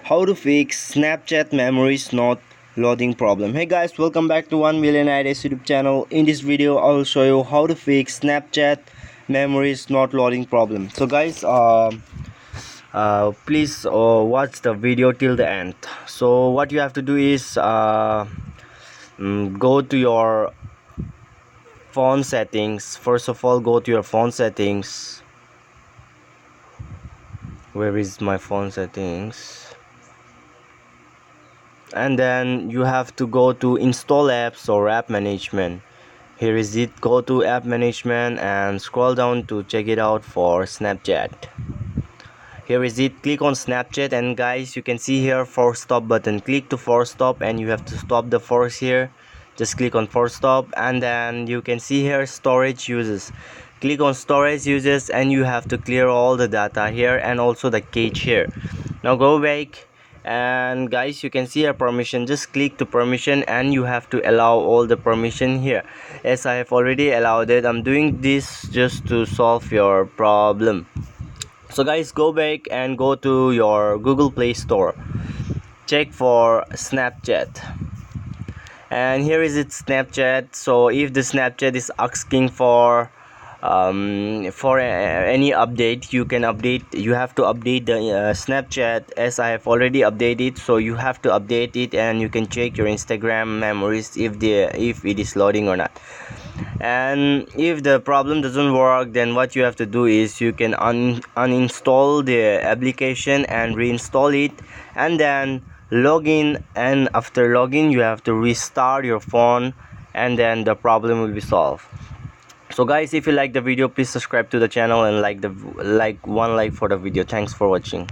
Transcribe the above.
How to fix Snapchat memories not loading problem. Hey guys, welcome back to 1 Million Ideas YouTube channel. In this video I will show you how to fix Snapchat memories not loading problem. So guys, please watch the video till the end. So what you have to do is go to your phone settings. First of all, go to your phone settings. Where is my phone settings? And then you have to go to install apps or app management. Here is it. Go to app management and scroll down to check it out for Snapchat. Here is it. Click on Snapchat, and guys, you can see here force stop button. Click to force stop and you have to stop the force here. Just click on force stop, and then you can see here storage uses. Click on storage uses and you have to clear all the data here and also the cache here. Now go back, and guys, you can see a permission. Just click to permission and you have to allow all the permission here. As I have already allowed it, I'm doing this just to solve your problem. So guys, go back and go to your Google Play Store. Check for Snapchat, and here is it, Snapchat. So if the Snapchat is asking for any update, you can update. You have to update the Snapchat, as I have already updated. So you have to update it and you can check your Instagram memories if it is loading or not. And if the problem doesn't work, then what you have to do is you can uninstall the application and reinstall it, and then log in. And after login, you have to restart your phone, and then the problem will be solved. So guys, if you like the video, please subscribe to the channel and like one like for the video. Thanks for watching.